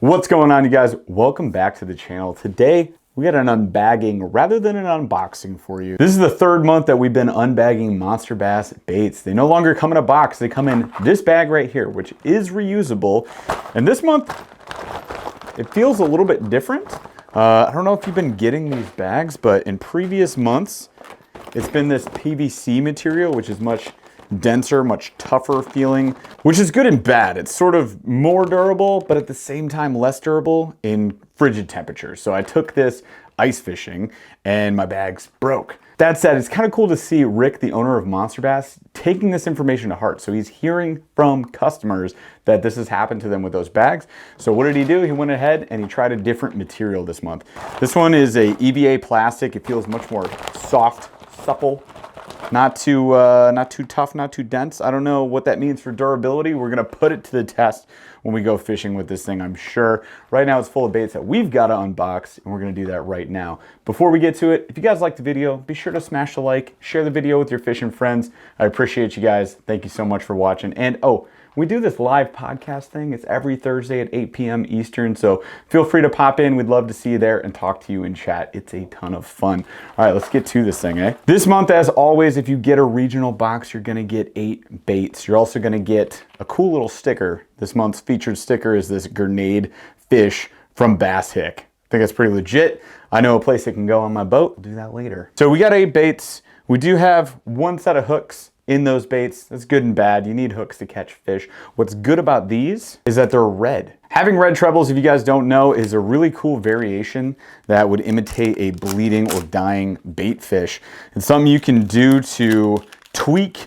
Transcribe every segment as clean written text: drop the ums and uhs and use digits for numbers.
What's going on, you guys? Welcome back to the channel. Today, we got an unbagging rather than an unboxing for you. This is the third month that we've been unbagging monster bass baits. They no longer come in a box. They come in this bag right here, which is reusable. And this month, it feels a little bit different. I don't know if you've been getting these bags, but in previous months, it's been this PVC material, which is much denser, much tougher feeling, which is good and bad. It's sort of more durable, but at the same time less durable in frigid temperatures. So I took this ice fishing and my bags broke. That said, it's kind of cool to see Rick, the owner of Monster Bass, taking this information to heart. So he's hearing from customers that this has happened to them with those bags. So what did he do? He went ahead and he tried a different material this month. This one is a EVA plastic. It feels much more soft, supple. Not too tough, not too dense. I don't know what that means for durability. We're gonna put it to the test when we go fishing with this thing, I'm sure. Right now it's full of baits that we've got to unbox, and we're gonna do that right now. Before we get to it, if you guys like the video, be sure to smash the like, share the video with your fishing friends. I appreciate you guys. Thank you so much for watching. And oh, we do this live podcast thing. It's every Thursday at 8 p.m. Eastern, so feel free to pop in. We'd love to see you there and talk to you in chat. It's a ton of fun. All right, let's get to this thing, eh? This month, as always, if you get a regional box, you're gonna get 8 baits. You're also gonna get a cool little sticker. This month's featured sticker is this grenade fish from Bass Hick. I think that's pretty legit. I know a place that can go on my boat. We'll do that later. So we got 8 baits. We do have 1 set of hooks in those baits. That's good and bad. You need hooks to catch fish. What's good about these is that they're red. Having red trebles, if you guys don't know, is a really cool variation that would imitate a bleeding or dying bait fish. It's something you can do to tweak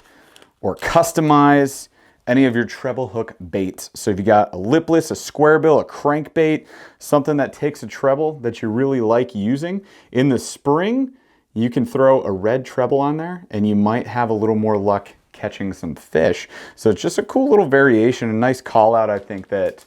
or customize any of your treble hook baits. So if you got a lipless, a square bill, a crankbait, something that takes a treble that you really like using, in the spring, you can throw a red treble on there and you might have a little more luck catching some fish. So it's just a cool little variation, a nice call out, I think, that,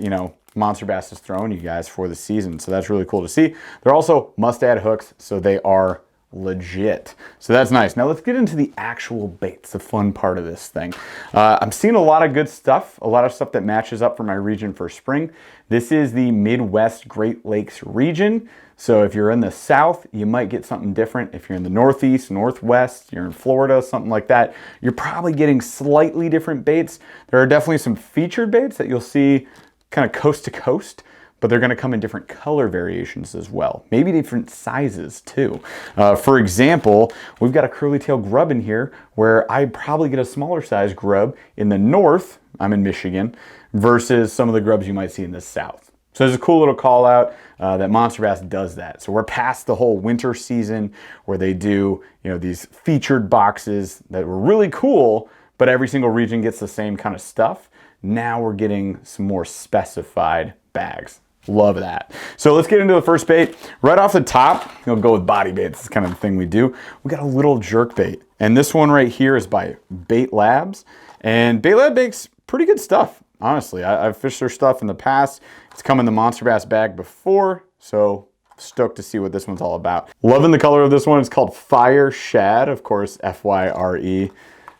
you know, Monster Bass is throwing you guys for the season. So that's really cool to see. They're also must-add hooks, so they are legit. So that's nice. Now let's get into the actual baits, the fun part of this thing. I'm seeing a lot of good stuff, a lot of stuff that matches up for my region for spring. This is the Midwest Great Lakes region. So if you're in the South, you might get something different. If you're in the Northeast, Northwest, you're in Florida, something like that, you're probably getting slightly different baits. There are definitely some featured baits that you'll see kind of coast to coast, but they're gonna come in different color variations as well. Maybe different sizes too. For example, we've got a curly tail grub in here where I'd probably get a smaller size grub in the North, I'm in Michigan, versus some of the grubs you might see in the South. So there's a cool little call out that Monster Bass does that. So we're past the whole winter season where they do, you know, these featured boxes that were really cool, but every single region gets the same kind of stuff. Now we're getting some more specified bags. Love that. So let's get into the first bait. Right off the top, you'll go with body baits. This is kind of the thing we do. We got a little jerk bait. And this one right here is by Bait Labs. And Bait Lab makes pretty good stuff, honestly. I've fished their stuff in the past. It's come in the Monster Bass bag before, so stoked to see what this one's all about. Loving the color of this one. It's called Fire Shad, of course, F-Y-R-E.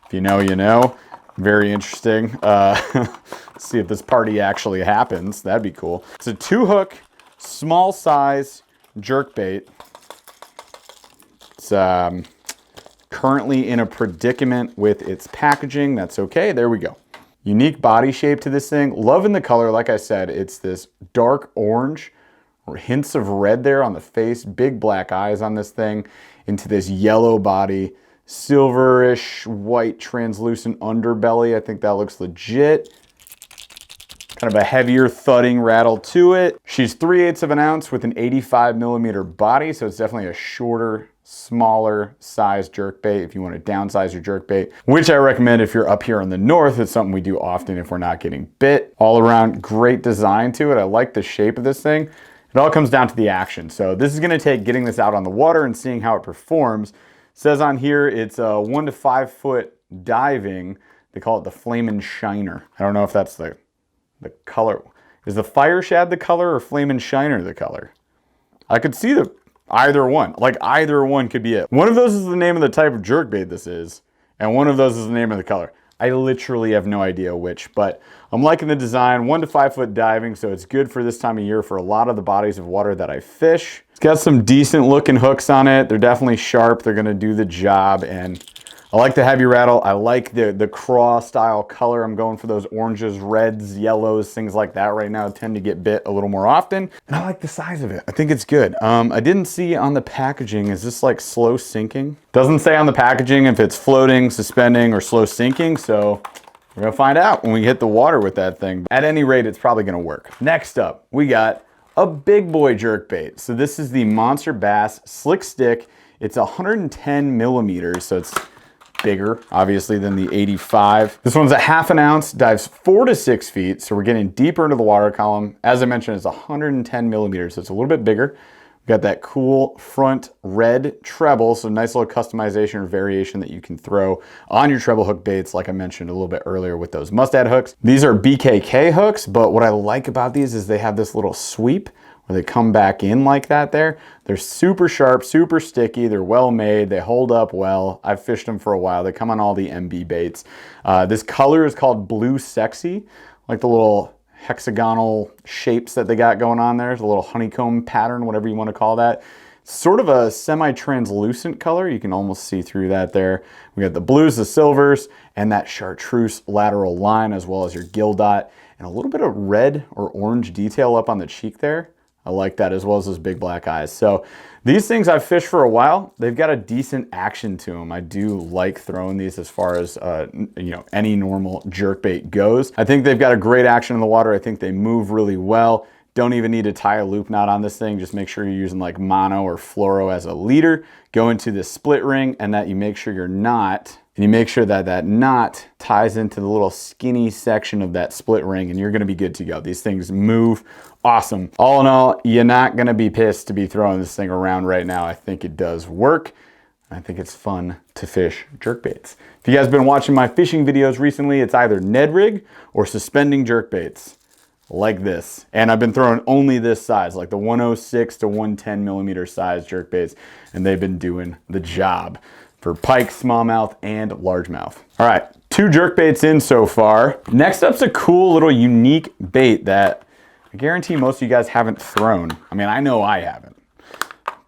If you know, you know. Very interesting. Let's see if this party actually happens. That'd be cool. It's a 2-hook, small size jerk bait. It's currently in a predicament with its packaging. That's okay. There we go. Unique body shape to this thing. Loving the color. Like I said, it's this dark orange or hints of red there on the face. Big black eyes on this thing into this yellow body. Silverish white translucent underbelly. I think that looks legit. Kind of a heavier thudding rattle to it. She's 3/8 of an ounce with an 85 millimeter body, so it's definitely a shorter, smaller size jerkbait if you want to downsize your jerkbait, which I recommend if you're up here in the north. It's something we do often if we're not getting bit. All around great design to it. I like the shape of this thing. It all comes down to the action. So this is going to take getting this out on the water and seeing how it performs. Says on here it's a 1 to 5 foot diving. They call it the Flamin' Shiner. I don't know if that's the color. Is the Fire Shad the color or Flamin' Shiner the color? I could see either one. Like either one could be it. One of those is the name of the type of jerkbait this is, and one of those is the name of the color. I literally have no idea which, but I'm liking the design. 1 to 5 foot diving, so it's good for this time of year for a lot of the bodies of water that I fish. It's got some decent looking hooks on it. They're definitely sharp. They're gonna do the job, and I like the heavy rattle. I like the craw style color. I'm going for those oranges, reds, yellows, things like that right now. I tend to get bit a little more often. And I like the size of it. I think it's good. I didn't see on the packaging, is this like slow sinking? Doesn't say on the packaging if it's floating, suspending, or slow sinking. So we're gonna find out when we hit the water with that thing. At any rate, it's probably gonna work. Next up, we got a big boy jerkbait. So this is the Monster Bass Slick Stick. It's 110 millimeters, so it's bigger, obviously, than the 85. This one's a 1/2 ounce, dives 4 to 6 feet, so we're getting deeper into the water column. As I mentioned, it's 110 millimeters, so it's a little bit bigger. We've got that cool front red treble, so nice little customization or variation that you can throw on your treble hook baits, like I mentioned a little bit earlier with those mustad hooks. These are BKK hooks, but what I like about these is they have this little sweep where they come back in like that there. They're super sharp, super sticky. They're well made. They hold up well. I've fished them for a while. They come on all the MB baits. This color is called Blue Sexy, like the little hexagonal shapes that they got going on there. It's a little honeycomb pattern, whatever you want to call that. Sort of a semi-translucent color. You can almost see through that there. We got the blues, the silvers, and that chartreuse lateral line, as well as your gill dot, and a little bit of red or orange detail up on the cheek there. I like that, as well as those big black eyes. So these things I've fished for a while. They've got a decent action to them. I do like throwing these as far as any normal jerkbait goes. I think they've got a great action in the water. I think they move really well. Don't even need to tie a loop knot on this thing. Just make sure you're using like mono or fluoro as a leader. Go into the split ring, and that you make sure you're not, and you make sure that that knot ties into the little skinny section of that split ring, and you're gonna be good to go. These things move awesome. All in all, you're not gonna be pissed to be throwing this thing around right now. I think it does work. I think it's fun to fish jerkbaits. If you guys have been watching my fishing videos recently, it's either Ned rig or suspending jerkbaits like this. And I've been throwing only this size, like the 106 to 110 millimeter size jerkbaits, and they've been doing the job for pike, smallmouth, and largemouth. All right, 2 jerkbaits in so far. Next up's a cool little unique bait that I guarantee most of you guys haven't thrown. I mean, I know I haven't.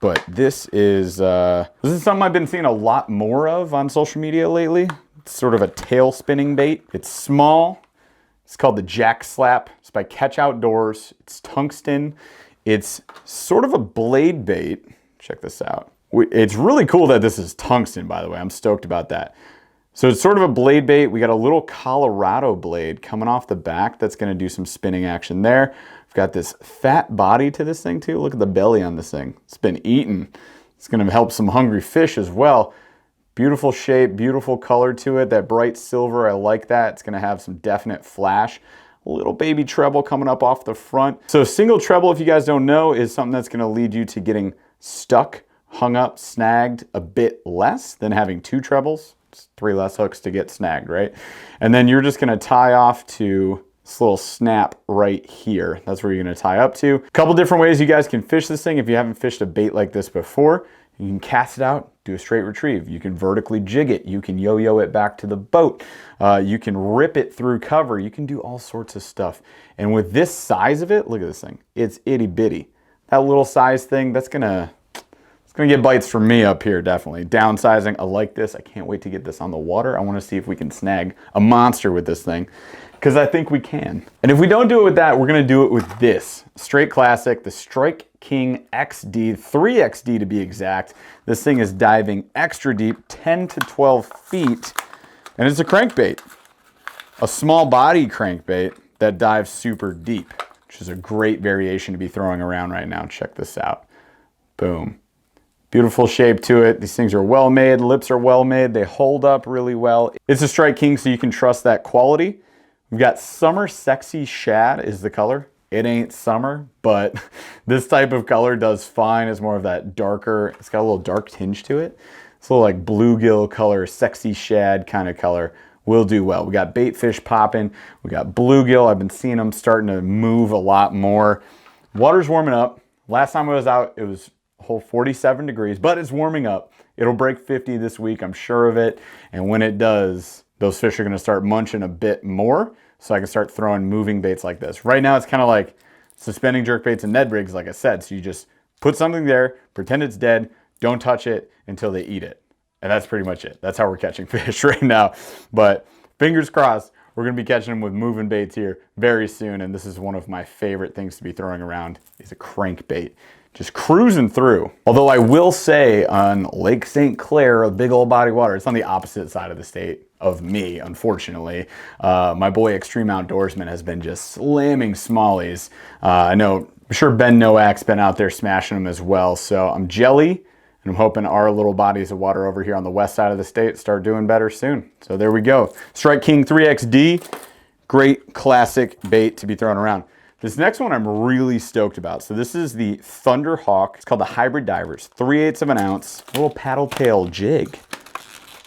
But this is something I've been seeing a lot more of on social media lately. It's sort of a tail spinning bait. It's small. It's called the Jack Slap. It's by Catch Outdoors. It's tungsten. It's sort of a blade bait. Check this out. It's really cool that this is tungsten, by the way. I'm stoked about that. So it's sort of a blade bait. We got a little Colorado blade coming off the back that's gonna do some spinning action there. We've got this fat body to this thing too. Look at the belly on this thing. It's been eaten. It's gonna help some hungry fish as well. Beautiful shape, beautiful color to it. That bright silver, I like that. It's gonna have some definite flash. A little baby treble coming up off the front. So single treble, if you guys don't know, is something that's gonna lead you to getting stuck, hung up, snagged a bit less than having 2 trebles. It's 3 less hooks to get snagged, right? And then you're just gonna tie off to this little snap right here. That's where you're gonna tie up to. A couple different ways you guys can fish this thing if you haven't fished a bait like this before. You can cast it out, do a straight retrieve. You can vertically jig it. You can yo-yo it back to the boat. You can rip it through cover. You can do all sorts of stuff. And with this size of it, look at this thing. It's itty bitty. That little size thing, it's gonna get bites from me up here, definitely. Downsizing, I like this. I can't wait to get this on the water. I wanna see if we can snag a monster with this thing, because I think we can. And if we don't do it with that, we're gonna do it with this. Straight classic, the Strike King XD3 XD to be exact. This thing is diving extra deep, 10 to 12 feet, and it's a crankbait. A small body crankbait that dives super deep, which is a great variation to be throwing around right now. Check this out. Boom. Beautiful shape to it. These things are well made, lips are well made, they hold up really well. It's a Strike King, so you can trust that quality. We've got Summer Sexy Shad is the color. It ain't summer, but this type of color does fine. It's more of that darker, it's got a little dark tinge to it. It's a little like bluegill color, sexy shad kind of color. Will do well. We got bait fish popping. We got bluegill. I've been seeing them starting to move a lot more. Water's warming up. Last time I was out, it was a whole 47 degrees, but it's warming up. It'll break 50 this week, I'm sure of it. And when it does, those fish are gonna start munching a bit more, so I can start throwing moving baits like this. Right now it's kind of like suspending jerk baits and Ned rigs, like I said. So you just put something there, pretend it's dead, don't touch it until they eat it. And that's pretty much it. That's how we're catching fish right now. But fingers crossed, we're gonna be catching them with moving baits here very soon. And this is one of my favorite things to be throwing around, is a crankbait. Just cruising through. Although I will say on Lake St. Clair, a big old body of water, it's on the opposite side of the state of me, unfortunately. My boy Extreme Outdoorsman has been just slamming smallies. I know, I'm sure Ben Nowak's been out there smashing them as well. So I'm jelly. And I'm hoping our little bodies of water over here on the west side of the state start doing better soon. So there we go. Strike King 3XD, great classic bait to be thrown around. This next one I'm really stoked about. So this is the Thunderhawk. It's called the Hybrid Divers, 3/8 of an ounce, little paddle tail jig.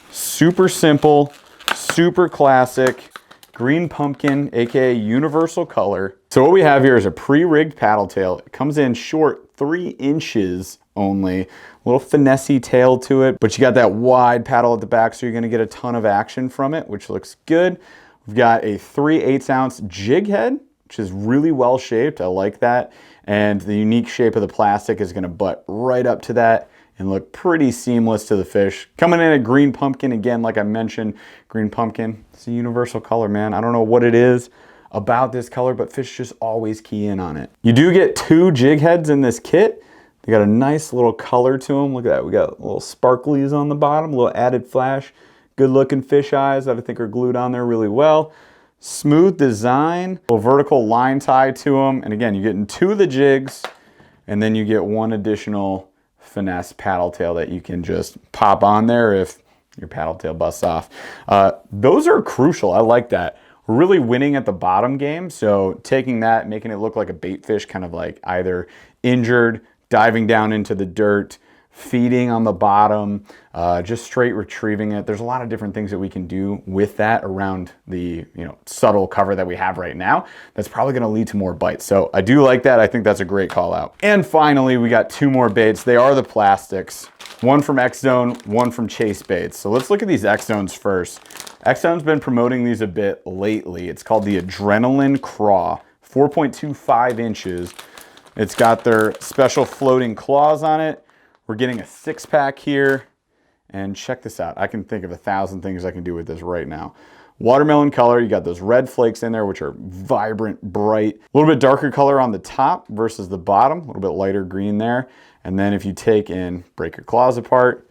Super simple, super classic, green pumpkin, AKA universal color. So what we have here is a pre-rigged paddle tail. It comes in short, 3 inches only, a little finessey tail to it, but you got that wide paddle at the back, so you're gonna get a ton of action from it, which looks good. We've got a 3/8 ounce jig head, which is really well shaped. I like that. And the unique shape of the plastic is gonna butt right up to that and look pretty seamless to the fish. Coming in a green pumpkin, again, like I mentioned, green pumpkin, it's a universal color, man. I don't know what it is about this color, but fish just always key in on it. You do get 2 jig heads in this kit. They got a nice little color to them. Look at that, we got little sparklies on the bottom, a little added flash. Good looking fish eyes that I think are glued on there really well. Smooth design, little vertical line tie to them. And again, you're getting 2 of the jigs, and then you get 1 additional finesse paddle tail that you can just pop on there if your paddle tail busts off. Those are crucial, I like that. We're really winning at the bottom game, so taking that, making it look like a bait fish, kind of like either injured, diving down into the dirt, feeding on the bottom, just straight retrieving it. There's a lot of different things that we can do with that around the subtle cover that we have right now. That's probably gonna lead to more bites. So I do like that. I think that's a great call out. And finally, we got 2 more baits. They are the plastics. One from XZone, one from Chase Baits. So let's look at these XZones first. XZone's been promoting these a bit lately. It's called the Adrenaline Craw, 4.25 inches. It's got their special floating claws on it. We're getting a 6-pack here, and check this out. I can think of 1,000 things I can do with this right now. Watermelon color, you got those red flakes in there, which are vibrant, bright. A little bit darker color on the top versus the bottom, a little bit lighter green there. And then if you take and break your claws apart,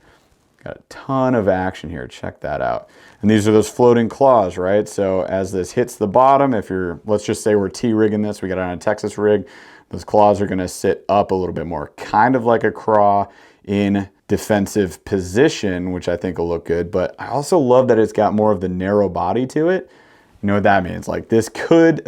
got a ton of action here, check that out. And these are those floating claws, right? So as this hits the bottom, if you're, let's just say we're T-rigging this, we got it on a Texas rig, those claws are gonna sit up a little bit more, kind of like a craw in defensive position, which I think will look good. But I also love that it's got more of the narrow body to it. You know what that means? Like this could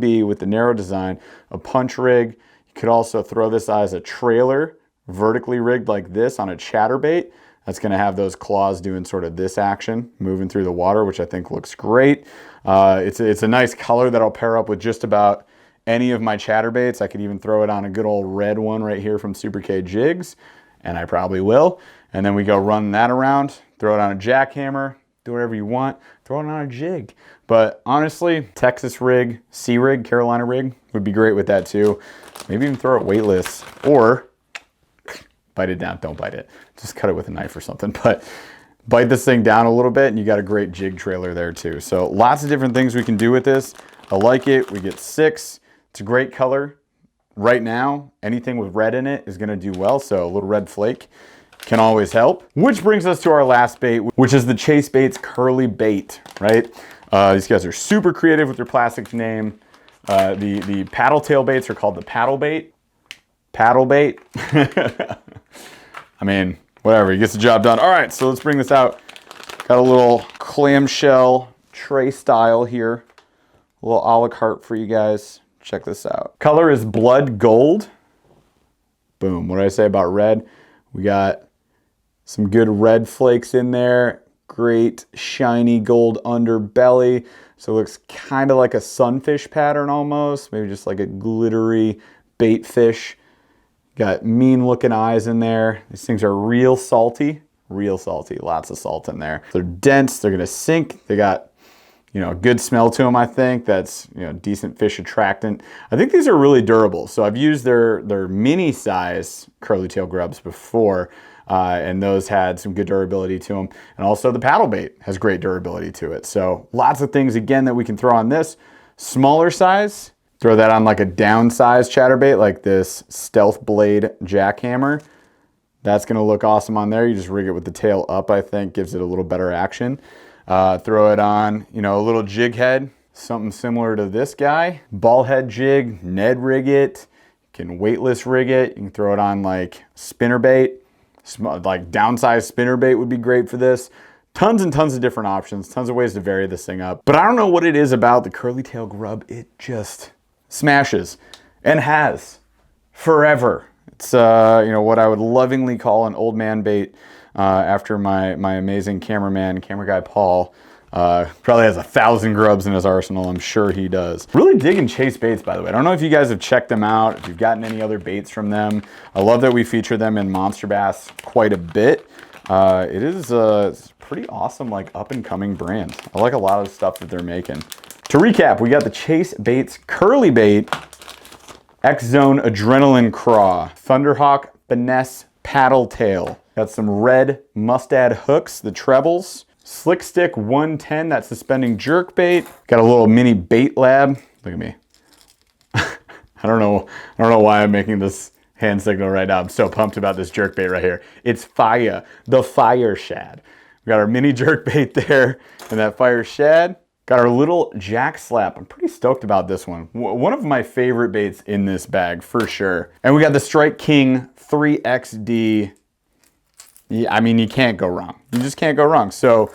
be, with the narrow design, a punch rig. You could also throw this as a trailer, vertically rigged like this on a chatterbait. That's gonna have those claws doing sort of this action, moving through the water, which I think looks great. It's a nice color that'll pair up with just about any of my chatterbaits. I could even throw it on a good old red one right here from Super K Jigs, and I probably will. And then we go run that around, throw it on a jackhammer, do whatever you want, throw it on a jig. But honestly, Texas rig, C rig, Carolina rig would be great with that too. Maybe even throw it weightless, or bite it down, don't bite it. Just cut it with a knife or something. But bite this thing down a little bit and you got a great jig trailer there too. So lots of different things we can do with this. I like it, we get 6. It's a great color. Right now, anything with red in it is gonna do well, so a little red flake can always help. Which brings us to our last bait, which is the Chase Baits Curly Bait, right? These guys are super creative with their plastic name. The paddle tail baits are called the paddle bait. Paddle bait. I mean, whatever, he gets the job done. All right, so let's bring this out. Got a little clamshell tray style here. A little a la carte for you guys. Check this out. Color is blood gold. Boom, what did I say about red? We got some good red flakes in there. Great shiny gold underbelly. So it looks kind of like a sunfish pattern almost. Maybe just like a glittery bait fish. Got mean looking eyes in there. These things are real salty. real salty, lots of salt in there. They're dense, they're gonna sink. They got, you know, a good smell to them, I think. That's, you know, decent fish attractant. I think these are really durable. So I've used their mini size curly tail grubs before, and those had some good durability to them. And also the paddle bait has great durability to it. So lots of things, again, that we can throw on this. Smaller size, throw that on like a downsized chatterbait, like this Stealth Blade jackhammer. That's gonna look awesome on there. You just rig it with the tail up, I think, gives it a little better action. Throw it on, you know, a little jig head, something similar to this guy. Ball head jig, Ned rig it. You can weightless rig it. You can throw it on like spinnerbait. Like downsized spinnerbait would be great for this. Tons and tons of different options, tons of ways to vary this thing up. But I don't know what it is about the curly tail grub. It just smashes and has forever. It's, you know, what I would lovingly call an old man bait. After my amazing camera guy Paul, probably has 1,000 grubs in his arsenal. I'm sure he does. Really digging Chase baits, by the way. I don't know if you guys have checked them out, if you've gotten any other baits from them. I love that we feature them in Monster Bass quite a bit. It is a pretty awesome, like, up and coming brand. I like a lot of the stuff that they're making. To recap, we got the Chase Baits Curly Bait, XZone Adrenaline Craw, Thunderhawk Finesse Paddle Tail. Got some red mustad hooks, the Trebles. Slick Stick 110, that suspending jerk bait. Got a little mini bait lab. Look at me. I don't know why I'm making this hand signal right now. I'm so pumped about this jerk bait right here. It's fire, the fire shad. We got our mini jerk bait there and that fire shad. Got our little jack slap. I'm pretty stoked about this one. One of my favorite baits in this bag for sure. And we got the Strike King 3XD. Yeah, I mean, you can't go wrong. You just can't go wrong. So,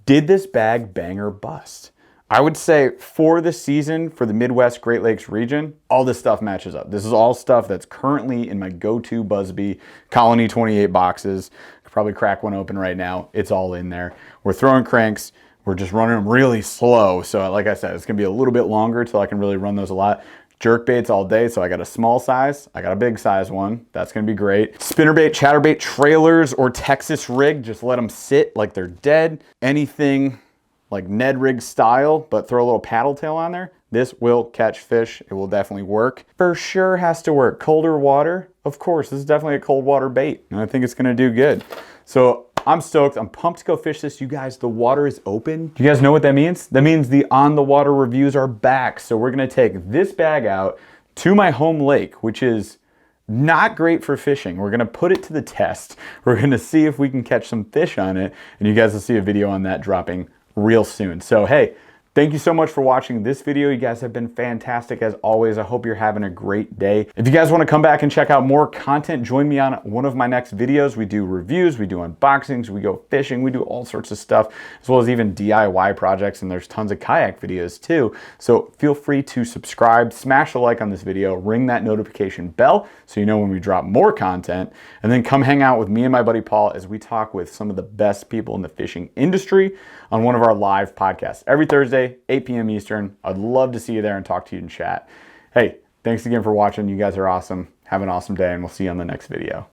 did this bag bang or bust? I would say for the season, for the Midwest Great Lakes region, all this stuff matches up. This is all stuff that's currently in my go-to Busby Colony 28 boxes. Could probably crack one open right now. It's all in there. We're throwing cranks. We're just running them really slow. So like I said, it's gonna be a little bit longer till I can really run those a lot. Jerk baits all day, so I got a small size, I got a big size one. That's gonna be great. Spinnerbait, chatterbait, trailers, or Texas rig, just let them sit like they're dead. Anything like Ned rig style, but throw a little paddle tail on there. This will catch fish. It will definitely work. For sure has to work. Colder water, of course, this is definitely a cold water bait, and I think it's gonna do good. So I'm stoked. I'm pumped to go fish this. You guys, the water is open. You guys know what that means? That means the on the water reviews are back. So we're gonna take this bag out to my home lake, which is not great for fishing. We're gonna put it to the test. We're gonna see if we can catch some fish on it, and you guys will see a video on that dropping real soon. So hey, thank you so much for watching this video. You guys have been fantastic as always. I hope you're having a great day. If you guys want to come back and check out more content, join me on one of my next videos. We do reviews, we do unboxings, we go fishing, we do all sorts of stuff, as well as even DIY projects, and there's tons of kayak videos too. So feel free to subscribe, smash a like on this video, ring that notification bell so you know when we drop more content, and then come hang out with me and my buddy Paul as we talk with some of the best people in the fishing industry on one of our live podcasts every Thursday, 8 p.m. Eastern. I'd love to see you there and talk to you in chat. Hey, thanks again for watching. You guys are awesome. Have an awesome day, and we'll see you on the next video.